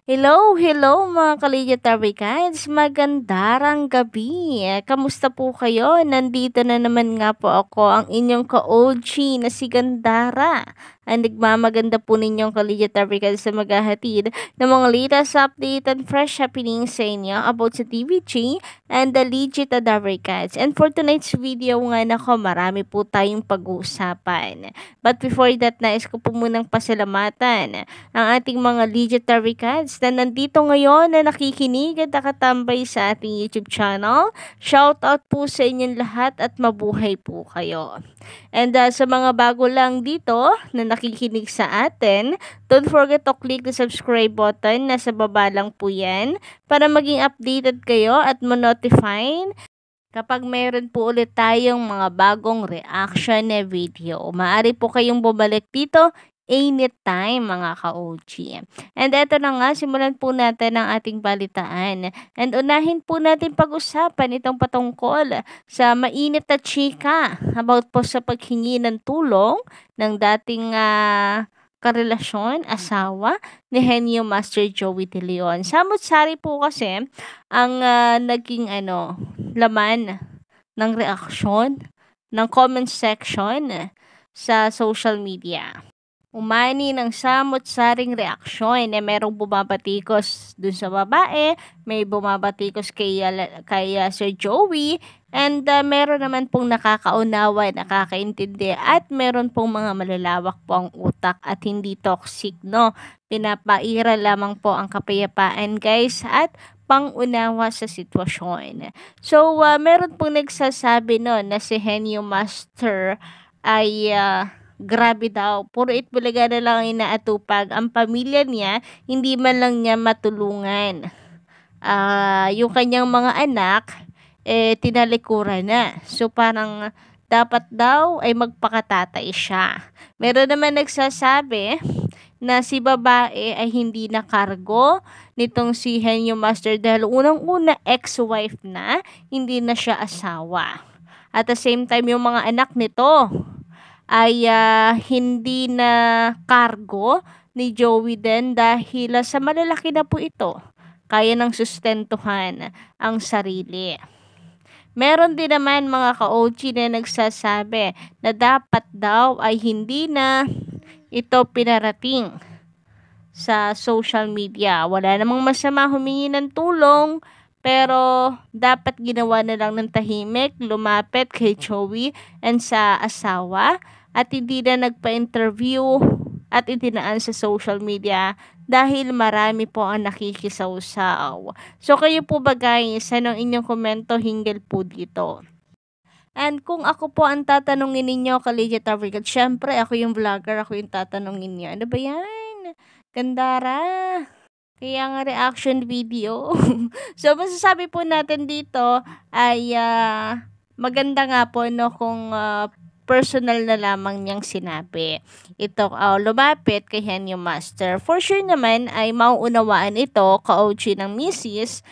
Hello mga Kaligyo guys! Magandang gabi! Kamusta po kayo? Nandito na naman nga po ako, ang inyong ka-OG na si Gandara. Ang nagmamaganda po ninyong Kaligyo guys sa maghahatid ng mga latest update and fresh happening sa inyo about sa TVG and the legit guys. And for tonight's video nga nako, marami po tayong pag-uusapan. But before that, nais ko po munang pasalamatan ang ating mga legendary cats na nandito ngayon na nakikinig at nakatambay sa ating YouTube channel. Shout out po sa inyong lahat at mabuhay po kayo. And sa mga bago lang dito na nakikinig sa atin, don't forget to click the subscribe button. Nasa baba lang po yan para maging updated kayo at ma-notify kapag mayroon po ulit tayong mga bagong reaction na video. Maaari po kayong bumalik dito anytime mga ka-OG. And eto na nga, simulan po natin ang ating balitaan. And unahin po natin pag-usapan itong patungkol sa mainit na chika about po sa paghingi ng tulong ng dating karelasyon, asawa ni Henyo Master Joey De Leon. Samot-sari po kasi ang naging laman ng reaksyon ng comment section sa social media. Umani ng samot-saring reaksyon na merong bumabatikos dun sa babae, may bumabatikos kay Sir Joey, and meron naman pong nakakaunawa, nakakaintindi, at meron pong mga malalawak po ang utak at hindi toxic, no? Pinapaira lamang po ang kapayapaan guys at pangunawa sa sitwasyon. So, meron pong nagsasabi no na si Henyo Master ay grabe daw, puro itbulaga na lang inaatupag. Ang pamilya niya, hindi man lang niya matulungan. Yung kanyang mga anak, tinalikuran na. So parang dapat daw ay magpakatatay siya. Meron naman nagsasabi na si babae ay hindi na kargo nitong si Henyo Master dahil unang-una ex-wife na, hindi na siya asawa. At the same time, yung mga anak nito ay hindi na kargo ni Joey din dahil sa malalaki na po ito, kaya nang sustentuhan ang sarili. Meron din naman mga ka-OG na nagsasabi na dapat daw ay hindi na ito pinarating sa social media. Wala namang masama humingi ng tulong, pero dapat ginawa na lang ng tahimik, lumapit kay Joey and sa asawa at hindi na nagpa-interview at itinaan sa social media dahil marami po ang nakikisawsaw. So kayo po ba guys, anong inyong komento hinggil po dito? And kung ako po ang tatanungin ninyo, Kaligyo Tabrigat, syempre ako yung vlogger, ako yung tatanungin niyo. Ano ba yan? Gandara! Kaya nga reaction video. So masasabi po natin dito ay maganda nga po no kung personal na lamang niyang sinabi. Ito, lumapit kay Henyo Master. For sure naman ay mauunawaan ito, ka-OG ng misis.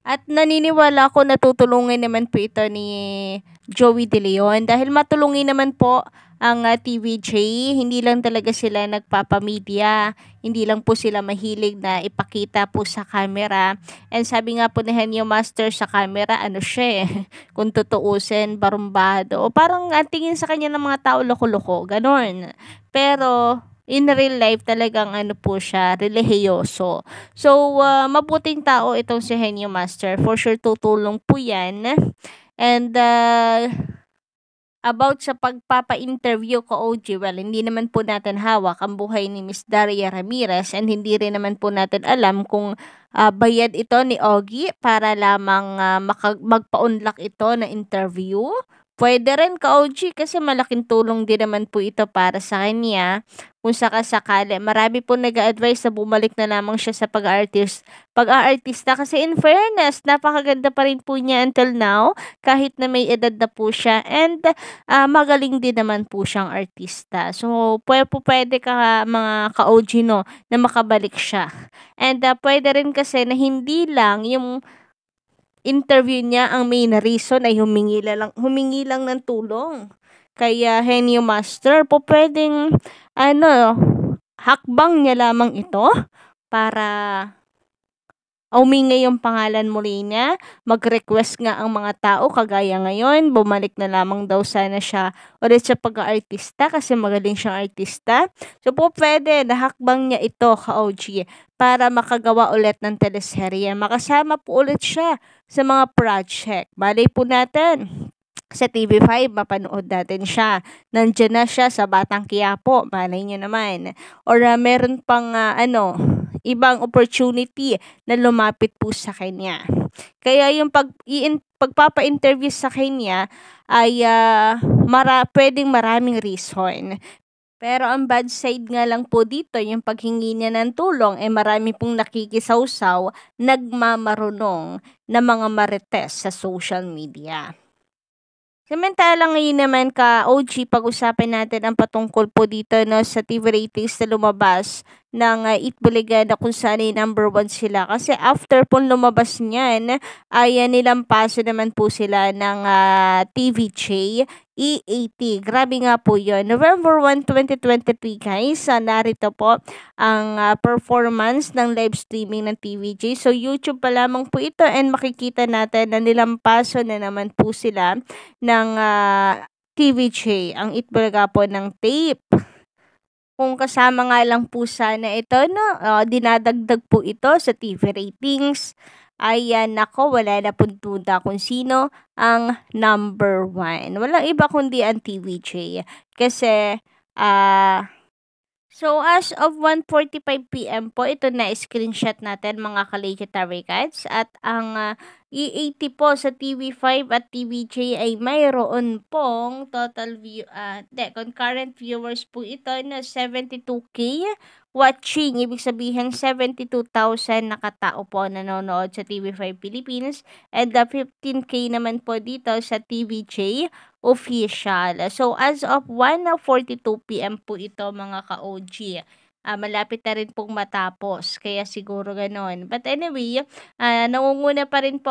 At naniniwala ko na tutulungan naman po ito ni Joey De Leon dahil matulungin naman po ang TVJ. Hindi lang talaga sila nagpapamedia, hindi lang po sila mahilig na ipakita po sa camera. And sabi nga po ni Henyo Master sa camera, ano siya kung tutuusin, barumbado. O parang tingin sa kanya ng mga tao loko-loko, ganon. Pero in real life talagang ano po siya, relihiyoso. So, mabuting tao itong si Henyo Master. For sure tutulong po yan. And about sa pagpapa-interview ko OG, well, hindi naman po natin hawak ang buhay ni Miss Daria Ramirez and hindi rin naman po natin alam kung bayad ito ni Ogie para lamang magpa-unlock ito na interview. Pwede rin ka-OG kasi malaking tulong din naman po ito para sa kanya kung sakasakali. Marami po nag-a-advise na bumalik na lamang siya sa pag-aartista kasi in fairness, napakaganda pa rin po niya until now kahit na may edad na po siya and magaling din naman po siyang artista. So, pwede ka mga ka-OG no, na makabalik siya. And pwede rin kasi na hindi lang yung interview niya ang main reason ay humingi lang ng tulong. Kaya Henyo Master po pwedeng hakbang niya lamang ito para umingay yung pangalan Molina, mag-request nga ang mga tao kagaya ngayon, bumalik na lamang daw sana siya ulit sa pag-aartista kasi magaling siyang artista. So po pwede, nahakbang niya ito ka-OG para makagawa ulit ng teleserye. Makasama po ulit siya sa mga project. Balay po natin sa TV5, mapanood natin siya. Nandiyan na siya sa Batang Quiapo, malay nyo naman. Or meron pang ibang opportunity na lumapit po sa kanya. Kaya yung pagpapa-interview sa kanya ay pwedeng maraming reason. Pero ang bad side nga lang po dito, yung paghingi niya ng tulong, marami pong nakikisawsaw, nagmamarunong na mga marites sa social media. Samantalang ngayon naman ka-OG, pag-usapan natin ang patungkol po dito sa TV ratings na lumabas ng Itbulaga na kung saan ay number 1 sila. Kasi after po lumabas niyan, ay nilampaso naman po sila ng TVJ E80. Grabe nga po yun. November 1, 2023 guys, narito po ang performance ng live streaming ng TVJ. So YouTube pa lamang po ito and makikita natin na nilampaso na naman po sila ng TVJ, ang Itbulaga po ng tape. Kung kasama nga lang po sana ito, dinadagdag po ito sa TV ratings. Ayan, nako, wala na pong duda kung sino ang number 1. Walang iba kundi ang TVJ. Kasi, so as of 1:45 PM po, ito na screenshot natin mga ka-legendary cards. At ang E80 po sa TV5 at TVJ ay mayroon pong total concurrent viewers po ito na 72K watching. Ibig sabihin 72,000 na katao po nanonood sa TV5 Philippines and 15K naman po dito sa TVJ official. So as of 1:42 PM po ito mga ka-OG. Malapit na rin pong matapos, kaya siguro ganon. But anyway, nangunguna pa rin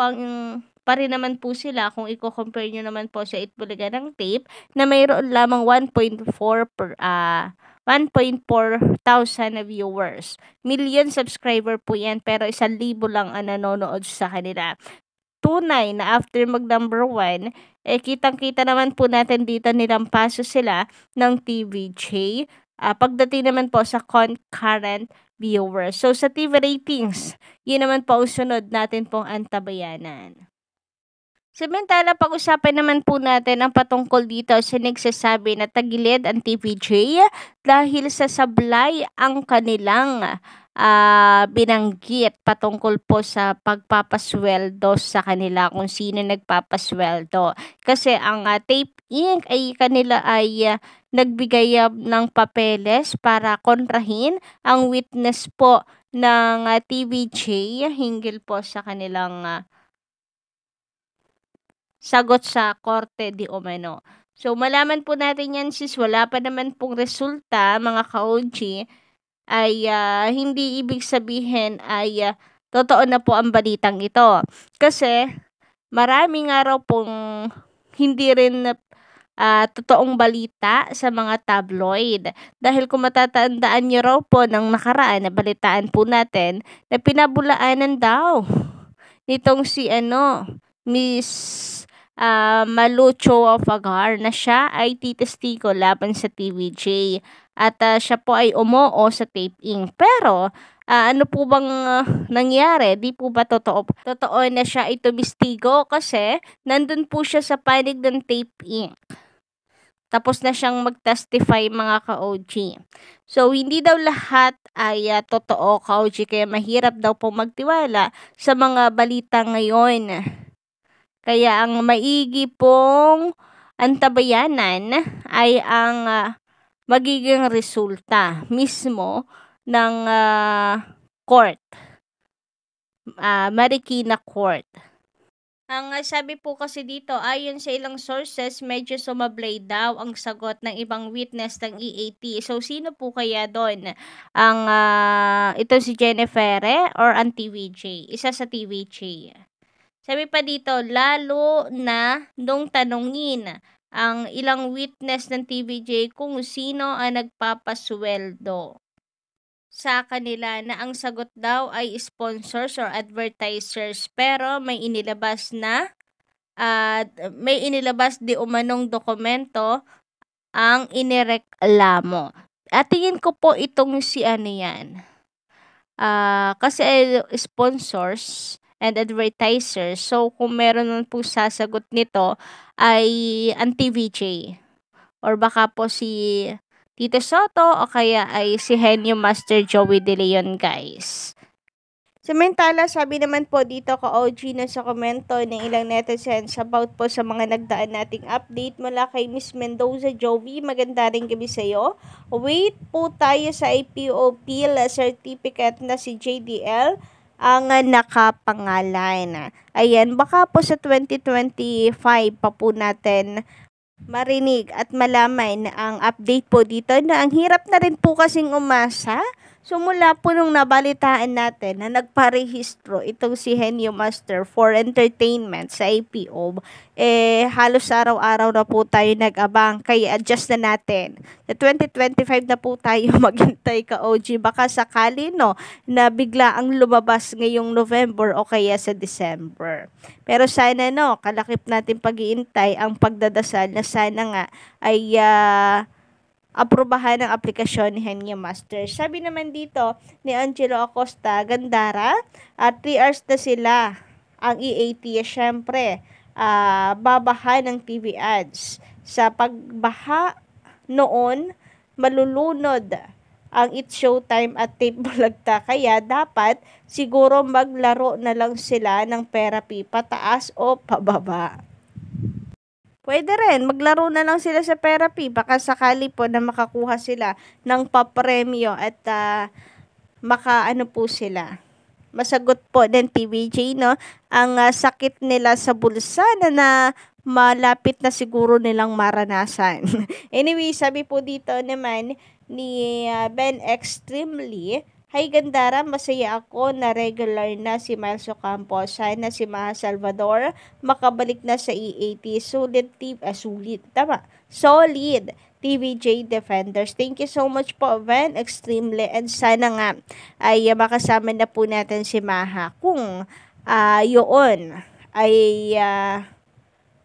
naman po sila kung i-compare nyo naman po sa Itbulaga ng tape na mayroon lamang 1.4 thousand na viewers. Million subscriber po yan, pero 1,000 lang ang nanonood sa kanila. Tunay na after mag number 1, kitang-kita naman po natin dito nilampaso sila ng TVJ. Pagdating naman po sa concurrent viewers. So sa TV ratings, yun naman po ang sunod natin pong antabayanan. Samantala, pag-usapan naman po natin ang patungkol dito sa nagsasabi na tagilid ang TVJ dahil sa sablay ang kanilang binanggit patungkol po sa pagpapasweldo sa kanila, kung sino nagpapasweldo. Kasi ang Tape Inc. ay kanila ay nagbigay ng papeles para kontrahin ang witness po ng TVJ hinggil po sa kanilang sagot sa korte di umano. So, malaman po natin yan sis, wala pa naman pong resulta mga ka-OG, ay hindi ibig sabihin ay totoo na po ang balitang ito. Kasi, maraming araw pong hindi rin totoong balita sa mga tabloid. Dahil kung matatandaan nyo raw po ng nakaraan na balitaan po natin na pinabulaanan daw nitong si Miss Malucho of Agar na siya ay titestigo laban sa TVJ at siya po ay umoo sa Tape Inc. Pero ano po bang nangyari? Di po ba totoo na siya ay tumistigo kasi nandun po siya sa panig ng Tape Inc. Tapos na siyang mag-testify mga ka-OG. So, hindi daw lahat ay totoo ka-OG, kaya mahirap daw po magtiwala sa mga balita ngayon. Kaya ang maigi pong antabayanan ay ang magiging resulta mismo ng court, Marikina Court. Ang sabi po kasi dito, ayon sa ilang sources, medyo sumablay daw ang sagot ng ibang witness ng E80. So, sino po kaya doon? Ito si Jennifer or ang TVJ? Isa sa TVJ. Sabi pa dito, lalo na nung tanungin ang ilang witness ng TVJ kung sino ang nagpapasweldo. sa kanila na ang sagot daw ay sponsors or advertisers, pero may inilabas di umanong dokumento ang inireklamo. At tingin ko po itong si ano yan, kasi sponsors and advertisers, so kung meron man po sasagot nito ay ang TVJ or baka po si Tito Soto o kaya ay si Henyo Master Joey De Leon, guys. Samantala, sabi naman po dito ka OG na sa komento ng ilang netizens about po sa mga nagdaan nating update mula kay Miss Mendoza Joey. Maganda rin gabi sa iyo. Wait po tayo sa IPOP certificate na si JDL ang nakapangalan. Ayan, baka po sa 2025 pa po natin marinig at malaman ang update po dito na ang hirap na rin po kasing umasa. So mula po nung nabalitaan natin na nagparehistro itong si Henyo Master for entertainment sa APO, halos araw-araw na po tayo nag-abang, kaya adjust na natin. Sa 2025 na po tayo maghintay ka OG, baka sakali no na bigla ang lumabas ngayong November o kaya sa December. Pero sana no, kalakip natin pag-iintay ang pagdadasal na sana nga ay aprobahan ng aplikasyon ni Henyo Master. Sabi naman dito ni Angelo Acosta, Gandara, at 3 hours na sila ang EAT. Syempre, babaha ng TV ads. Sa pagbaha noon, malulunod ang It's Showtime at Tape Bulagta. Kaya dapat siguro maglaro na lang sila ng therapy pataas o pababa. Pwede rin, maglaro na lang sila sa therapy. Baka sakali po na makakuha sila ng papremyo at makaano po sila. Masagot po din TVJ, no? Ang sakit nila sa bulsa na malapit na siguro nilang maranasan. Anyway, sabi po dito naman ni Ben Extremely, Hi Gandara, masaya ako na regular na si Miles Ocampo. Sana si Maha Salvador makabalik na sa EAT. Solid TVJ Defenders. Thank you so much po, Ben Extremely. And sana nga ay makasama na po natin si Maha kung yun ay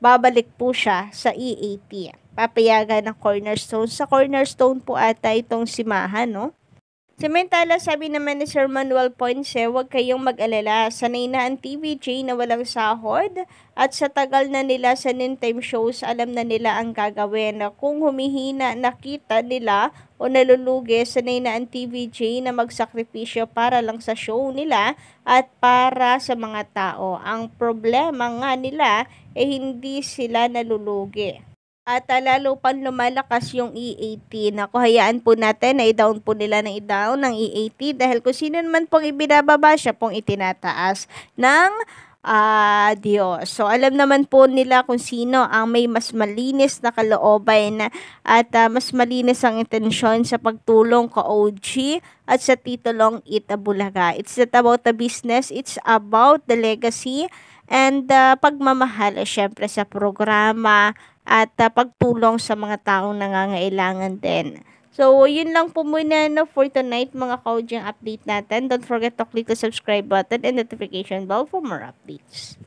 babalik po siya sa EAT. Papayagan ng Cornerstone. Sa Cornerstone po ata itong si Maha, no? Samantala, sabi naman ni Sir Manuel Ponce, huwag kayong mag-alala. Sanay na ang TVJ na walang sahod at sa tagal na nila sa noontime shows, alam na nila ang gagawin. Kung humihina nakita nila o nalulugi, sanay na ang TVJ na magsakripisyo para lang sa show nila at para sa mga tao. Ang problema nga nila hindi sila nalulugi. At lalo pang lumalakas yung EAT. Naku, hayaan po natin na i-down po nila ng i-down ng EAT dahil kung sino naman pong ibinababa siya pong itinataas ng Diyos. So, alam naman po nila kung sino ang may mas malinis na kalooban at mas malinis ang intensyon sa pagtulong ka OG at sa titulong Itabulaga. It's not about the business, it's about the legacy and pagmamahal syempre sa programa at pagtulong sa mga taong nangangailangan din. So, yun lang po muna for tonight mga ka-OG update natin. Don't forget to click the subscribe button and notification bell for more updates.